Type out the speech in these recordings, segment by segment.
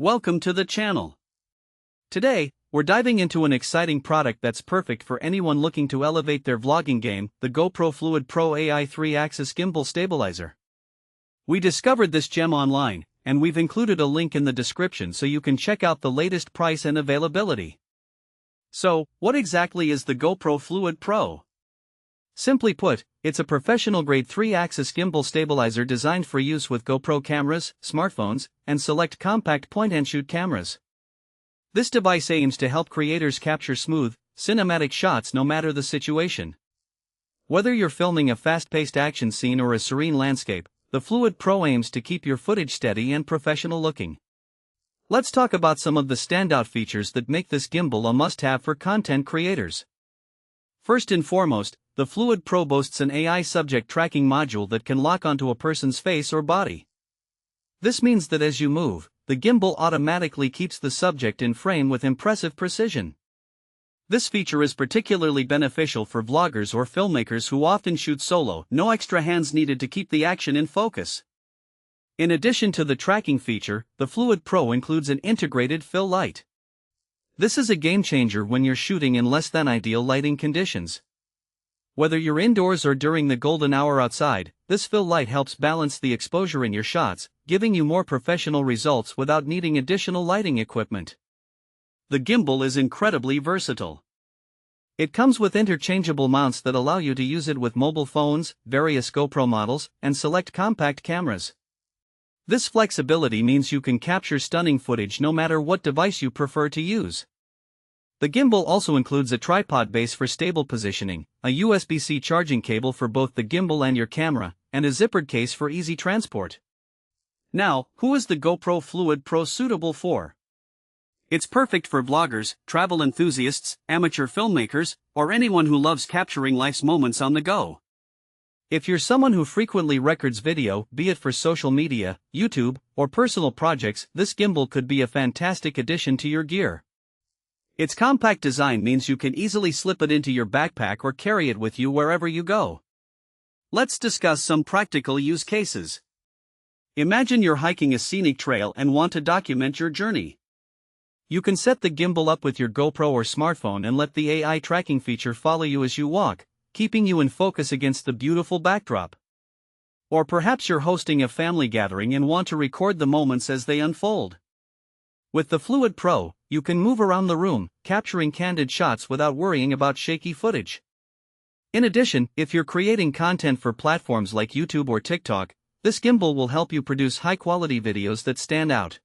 Welcome to the channel. Today, we're diving into an exciting product that's perfect for anyone looking to elevate their vlogging game, the GoPro Fluid Pro AI 3-axis Gimbal Stabilizer. We discovered this gem online, and we've included a link in the description so you can check out the latest price and availability. So, what exactly is the GoPro Fluid Pro? Simply put, it's a professional-grade 3-axis gimbal stabilizer designed for use with GoPro cameras, smartphones, and select compact point-and-shoot cameras. This device aims to help creators capture smooth, cinematic shots no matter the situation. Whether you're filming a fast-paced action scene or a serene landscape, the Fluid Pro aims to keep your footage steady and professional-looking. Let's talk about some of the standout features that make this gimbal a must-have for content creators. First and foremost, the Fluid Pro boasts an AI subject tracking module that can lock onto a person's face or body. This means that as you move, the gimbal automatically keeps the subject in frame with impressive precision. This feature is particularly beneficial for vloggers or filmmakers who often shoot solo, no extra hands needed to keep the action in focus. In addition to the tracking feature, the Fluid Pro includes an integrated fill light. This is a game changer when you're shooting in less than ideal lighting conditions. Whether you're indoors or during the golden hour outside, this fill light helps balance the exposure in your shots, giving you more professional results without needing additional lighting equipment. The gimbal is incredibly versatile. It comes with interchangeable mounts that allow you to use it with mobile phones, various GoPro models, and select compact cameras. This flexibility means you can capture stunning footage no matter what device you prefer to use. The gimbal also includes a tripod base for stable positioning, a USB-C charging cable for both the gimbal and your camera, and a zippered case for easy transport. Now, who is the GoPro Fluid Pro suitable for? It's perfect for vloggers, travel enthusiasts, amateur filmmakers, or anyone who loves capturing life's moments on the go. If you're someone who frequently records video, be it for social media, YouTube, or personal projects, this gimbal could be a fantastic addition to your gear. Its compact design means you can easily slip it into your backpack or carry it with you wherever you go. Let's discuss some practical use cases. Imagine you're hiking a scenic trail and want to document your journey. You can set the gimbal up with your GoPro or smartphone and let the AI tracking feature follow you as you walk, keeping you in focus against the beautiful backdrop. Or perhaps you're hosting a family gathering and want to record the moments as they unfold. With the Fluid Pro, you can move around the room, capturing candid shots without worrying about shaky footage. In addition, if you're creating content for platforms like YouTube or TikTok, this gimbal will help you produce high-quality videos that stand out.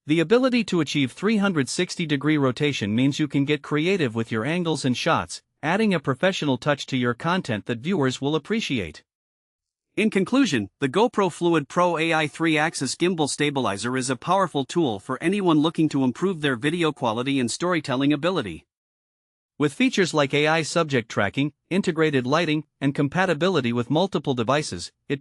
The ability to achieve 360-degree rotation means you can get creative with your angles and shots, adding a professional touch to your content that viewers will appreciate. In conclusion, the GoPro Fluid Pro AI 3-axis Gimbal Stabilizer is a powerful tool for anyone looking to improve their video quality and storytelling ability. With features like AI subject tracking, integrated lighting, and compatibility with multiple devices, it